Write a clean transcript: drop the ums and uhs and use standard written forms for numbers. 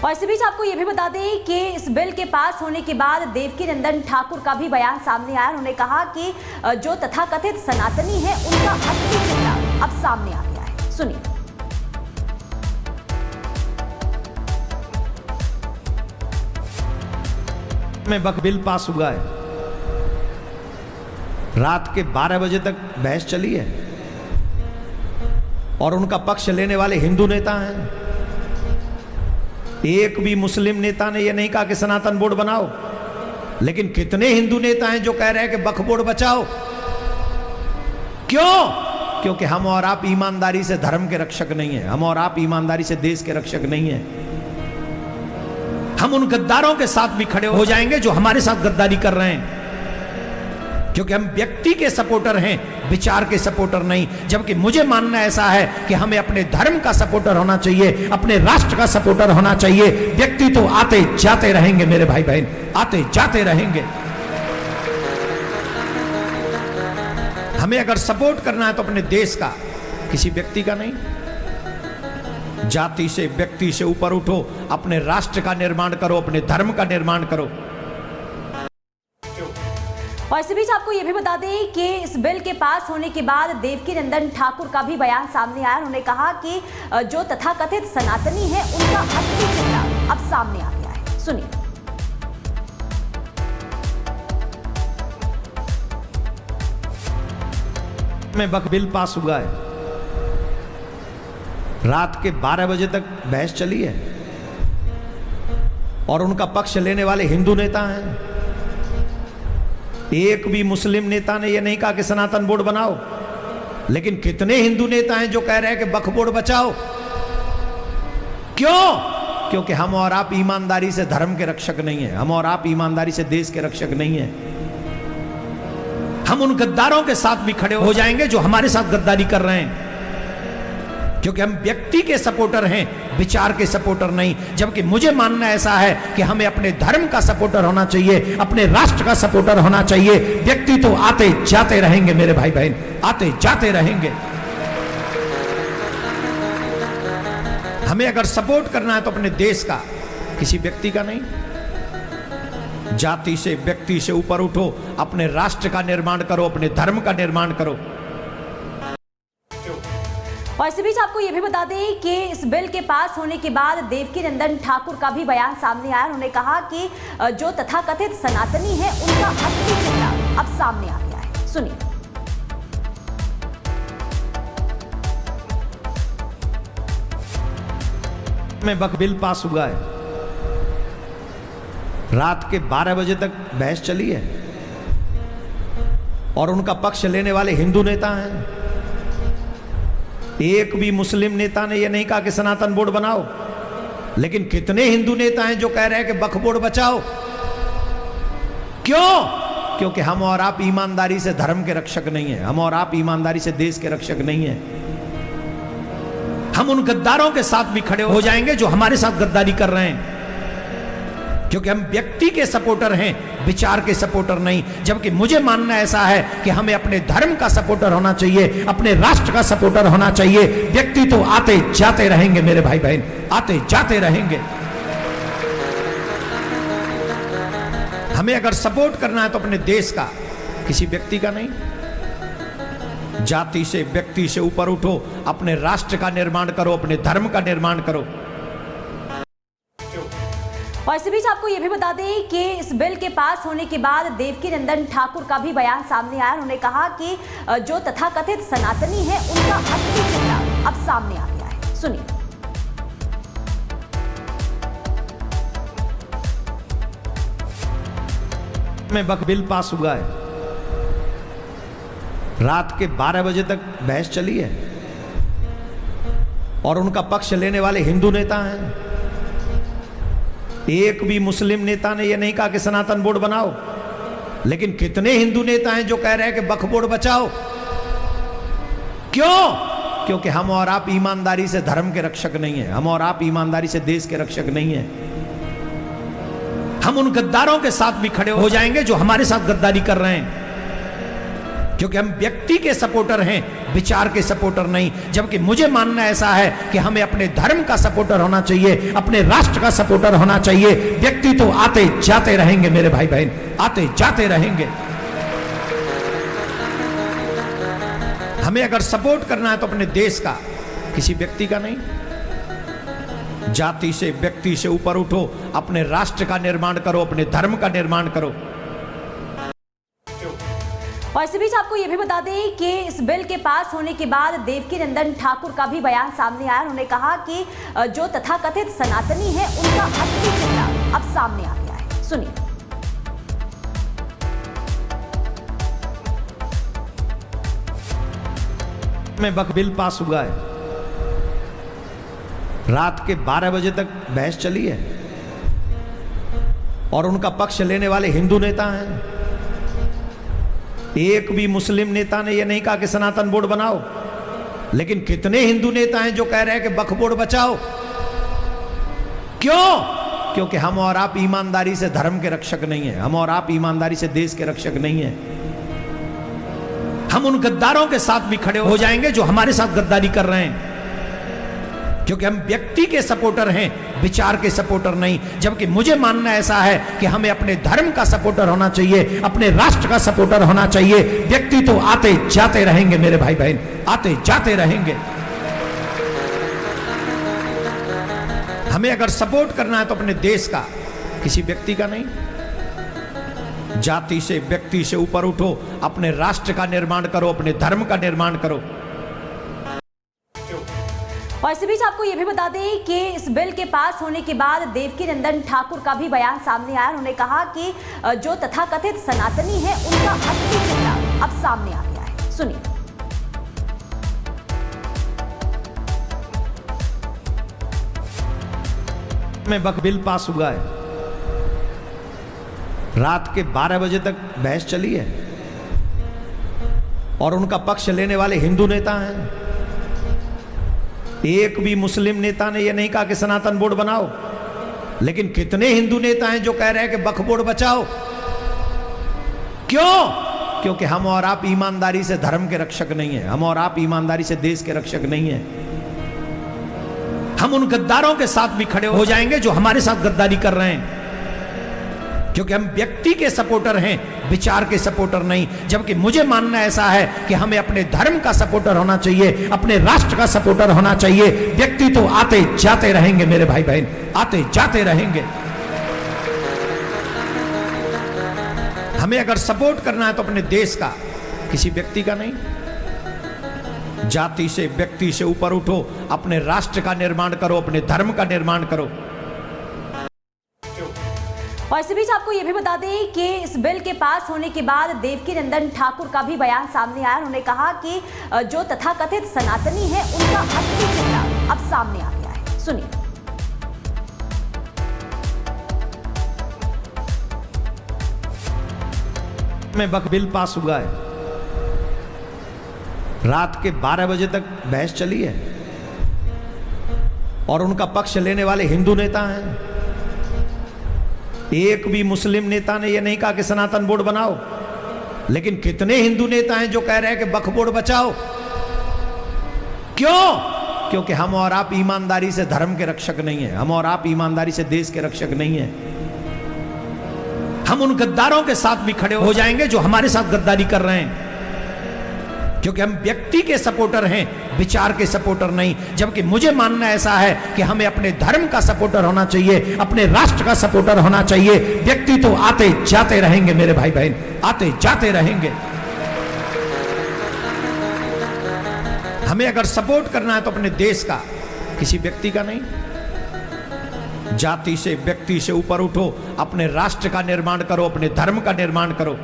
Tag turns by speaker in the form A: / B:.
A: और इसी बीच आपको ये भी बता दें कि इस बिल के पास होने के बाद देवकीनंदन ठाकुर का भी बयान सामने आया। उन्होंने कहा कि जो तथाकथित सनातनी है उनका असली चेहरा अब सामने आ गया है। सुनिए।
B: में वक्त बिल पास हुआ है, रात के 12 बजे तक बहस चली है और उनका पक्ष लेने वाले हिंदू नेता हैं। एक भी मुस्लिम नेता ने यह नहीं कहा कि सनातन बोर्ड बनाओ, लेकिन कितने हिंदू नेता हैं जो कह रहे हैं कि वक्फ बोर्ड बचाओ। क्यों? क्योंकि हम और आप ईमानदारी से धर्म के रक्षक नहीं हैं, हम और आप ईमानदारी से देश के रक्षक नहीं हैं। हम उन गद्दारों के साथ भी खड़े हो जाएंगे जो हमारे साथ गद्दारी कर रहे हैं, क्योंकि हम व्यक्ति के सपोर्टर हैं, विचार के सपोर्टर नहीं। जबकि मुझे मानना ऐसा है कि हमें अपने धर्म का सपोर्टर होना चाहिए, अपने राष्ट्र का सपोर्टर होना चाहिए। व्यक्ति तो आते जाते रहेंगे मेरे भाई बहन, आते जाते रहेंगे। हमें अगर सपोर्ट करना है तो अपने देश का, किसी व्यक्ति का नहीं। जाति से, व्यक्ति से ऊपर उठो, अपने राष्ट्र का निर्माण करो, अपने धर्म का निर्माण करो।
A: और इसी बीच आपको ये भी बता दें कि इस बिल के पास होने के बाद देवकीनंदन ठाकुर का भी बयान सामने आया। उन्होंने कहा कि जो तथाकथित सनातनी है उनका असली चेहरा अब सामने आ गया है। सुनिए।
B: में वक्त बिल पास हुआ है, रात के 12 बजे तक बहस चली है और उनका पक्ष लेने वाले हिंदू नेता हैं। एक भी मुस्लिम नेता ने यह नहीं कहा कि सनातन बोर्ड बनाओ, लेकिन कितने हिंदू नेता हैं जो कह रहे हैं कि वक्फ बोर्ड बचाओ। क्यों? क्योंकि हम और आप ईमानदारी से धर्म के रक्षक नहीं हैं, हम और आप ईमानदारी से देश के रक्षक नहीं हैं। हम उन गद्दारों के साथ भी खड़े हो जाएंगे जो हमारे साथ गद्दारी कर रहे हैं, क्योंकि हम व्यक्ति के सपोर्टर हैं, विचार के सपोर्टर नहीं। जबकि मुझे मानना ऐसा है कि हमें अपने धर्म का सपोर्टर होना चाहिए, अपने राष्ट्र का सपोर्टर होना चाहिए। व्यक्ति तो आते जाते रहेंगे मेरे भाई बहन, आते जाते रहेंगे। हमें अगर सपोर्ट करना है तो अपने देश का, किसी व्यक्ति का नहीं। जाति से, व्यक्ति से ऊपर उठो, अपने राष्ट्र का निर्माण करो, अपने धर्म का निर्माण करो।
A: और इसी बीच आपको ये भी बता दें कि इस बिल के पास होने के बाद देवकीनंदन ठाकुर का भी बयान सामने आया। उन्होंने कहा कि जो तथाकथित सनातनी है उनका असली चेहरा अब सामने आ गया है। सुनिए।
B: में वक्त बिल पास हुआ है, रात के 12 बजे तक बहस चली है और उनका पक्ष लेने वाले हिंदू नेता हैं। एक भी मुस्लिम नेता ने यह नहीं कहा कि सनातन बोर्ड बनाओ, लेकिन कितने हिंदू नेता हैं जो कह रहे हैं कि वक्फ बोर्ड बचाओ। क्यों? क्योंकि हम और आप ईमानदारी से धर्म के रक्षक नहीं हैं, हम और आप ईमानदारी से देश के रक्षक नहीं हैं। हम उन गद्दारों के साथ भी खड़े हो जाएंगे जो हमारे साथ गद्दारी कर रहे हैं, क्योंकि हम व्यक्ति के सपोर्टर हैं, विचार के सपोर्टर नहीं। जबकि मुझे मानना ऐसा है कि हमें अपने धर्म का सपोर्टर होना चाहिए, अपने राष्ट्र का सपोर्टर होना चाहिए। व्यक्ति तो आते जाते रहेंगे मेरे भाई बहन, आते जाते रहेंगे। हमें अगर सपोर्ट करना है तो अपने देश का, किसी व्यक्ति का नहीं। जाति से, व्यक्ति से ऊपर उठो, अपने राष्ट्र का निर्माण करो, अपने धर्म का निर्माण करो।
A: और इसी बीच आपको ये भी बता दें कि इस बिल के पास होने के बाद देवकीनंदन ठाकुर का भी बयान सामने आया। उन्होंने कहा कि जो तथाकथित सनातनी है उनका असली चेहरा अब सामने आ गया है। सुनिए।
B: में वक्त बिल पास हुआ है, रात के 12 बजे तक बहस चली है और उनका पक्ष लेने वाले हिंदू नेता हैं। एक भी मुस्लिम नेता ने यह नहीं कहा कि सनातन बोर्ड बनाओ, लेकिन कितने हिंदू नेता हैं जो कह रहे हैं कि वक्फ बोर्ड बचाओ। क्यों? क्योंकि हम और आप ईमानदारी से धर्म के रक्षक नहीं हैं, हम और आप ईमानदारी से देश के रक्षक नहीं हैं। हम उन गद्दारों के साथ भी खड़े हो जाएंगे जो हमारे साथ गद्दारी कर रहे हैं, क्योंकि हम व्यक्ति के सपोर्टर हैं, विचार के सपोर्टर नहीं, जबकि मुझे मानना ऐसा है कि हमें अपने धर्म का सपोर्टर होना चाहिए, अपने राष्ट्र का सपोर्टर होना चाहिए। व्यक्ति तो आते जाते रहेंगे मेरे भाई बहन, आते जाते रहेंगे। हमें अगर सपोर्ट करना है तो अपने देश का, किसी व्यक्ति का नहीं। जाति से, व्यक्ति से ऊपर उठो, अपने राष्ट्र का निर्माण करो, अपने धर्म का निर्माण करो।
A: और इसी बीच आपको ये भी बता दें कि इस बिल के पास होने के बाद देवकीनंदन ठाकुर का भी बयान सामने आया। उन्होंने कहा कि जो तथाकथित सनातनी है उनका असली चेहरा अब सामने आ गया है। सुनिए।
B: में वक्त बिल पास हुआ है, रात के 12 बजे तक बहस चली है और उनका पक्ष लेने वाले हिंदू नेता हैं। एक भी मुस्लिम नेता ने यह नहीं कहा कि सनातन बोर्ड बनाओ, लेकिन कितने हिंदू नेता हैं जो कह रहे हैं कि वक्फ बोर्ड बचाओ। क्यों? क्योंकि हम और आप ईमानदारी से धर्म के रक्षक नहीं है, हम और आप ईमानदारी से देश के रक्षक नहीं है। हम उन गद्दारों के साथ भी खड़े हो जाएंगे जो हमारे साथ गद्दारी कर रहे हैं, क्योंकि हम व्यक्ति के सपोर्टर हैं, विचार के सपोर्टर नहीं। जबकि मुझे मानना ऐसा है कि हमें अपने धर्म का सपोर्टर होना चाहिए, अपने राष्ट्र का सपोर्टर होना चाहिए। व्यक्ति तो आते जाते रहेंगे मेरे भाई बहन, आते जाते रहेंगे। हमें अगर सपोर्ट करना है तो अपने देश का, किसी व्यक्ति का नहीं। जाति से, व्यक्ति से ऊपर उठो, अपने राष्ट्र का निर्माण करो, अपने धर्म का निर्माण करो।
A: और इसी बीच आपको ये भी बता दें कि इस बिल के पास होने के बाद देवकीनंदन ठाकुर का भी बयान सामने आया। उन्होंने कहा कि जो तथाकथित सनातनी है उनका असली चेहरा अब सामने आ गया है। सुनिए।
B: में वक्त बिल पास हुआ है, रात के 12 बजे तक बहस चली है और उनका पक्ष लेने वाले हिंदू नेता हैं। एक भी मुस्लिम नेता ने यह नहीं कहा कि सनातन बोर्ड बनाओ, लेकिन कितने हिंदू नेता हैं जो कह रहे हैं कि वक्फ बोर्ड बचाओ। क्यों? क्योंकि हम और आप ईमानदारी से धर्म के रक्षक नहीं है, हम और आप ईमानदारी से देश के रक्षक नहीं है। हम उन गद्दारों के साथ भी खड़े हो जाएंगे जो हमारे साथ गद्दारी कर रहे हैं, क्योंकि हम व्यक्ति के सपोर्टर हैं, विचार के सपोर्टर नहीं। जबकि मुझे मानना ऐसा है कि हमें अपने धर्म का सपोर्टर होना चाहिए, अपने राष्ट्र का सपोर्टर होना चाहिए। व्यक्ति तो आते जाते रहेंगे मेरे भाई बहन, आते जाते रहेंगे। हमें अगर सपोर्ट करना है तो अपने देश का, किसी व्यक्ति का नहीं। जाति से, व्यक्ति से ऊपर उठो, अपने राष्ट्र का निर्माण करो, अपने धर्म का निर्माण करो।
A: और इसी बीच आपको ये भी बता दें कि इस बिल के पास होने के बाद देवकीनंदन ठाकुर का भी बयान सामने आया। उन्होंने कहा कि जो तथाकथित सनातनी है उनका असली चेहरा अब सामने आ गया है। सुनिए।
B: में वक्त बिल पास हुआ है, रात के 12 बजे तक बहस चली है और उनका पक्ष लेने वाले हिंदू नेता हैं। एक भी मुस्लिम नेता ने यह नहीं कहा कि सनातन बोर्ड बनाओ, लेकिन कितने हिंदू नेता हैं जो कह रहे हैं कि वक्फ बोर्ड बचाओ। क्यों? क्योंकि हम और आप ईमानदारी से धर्म के रक्षक नहीं है, हम और आप ईमानदारी से देश के रक्षक नहीं है। हम उन गद्दारों के साथ भी खड़े हो जाएंगे जो हमारे साथ गद्दारी कर रहे हैं, क्योंकि हम व्यक्ति के सपोर्टर हैं, विचार के सपोर्टर नहीं। जबकि मुझे मानना ऐसा है कि हमें अपने धर्म का सपोर्टर होना चाहिए, अपने राष्ट्र का सपोर्टर होना चाहिए। व्यक्ति तो आते जाते रहेंगे मेरे भाई बहन, आते जाते रहेंगे। हमें अगर सपोर्ट करना है तो अपने देश का, किसी व्यक्ति का नहीं। जाति से, व्यक्ति से ऊपर उठो, अपने राष्ट्र का निर्माण करो, अपने धर्म का निर्माण करो।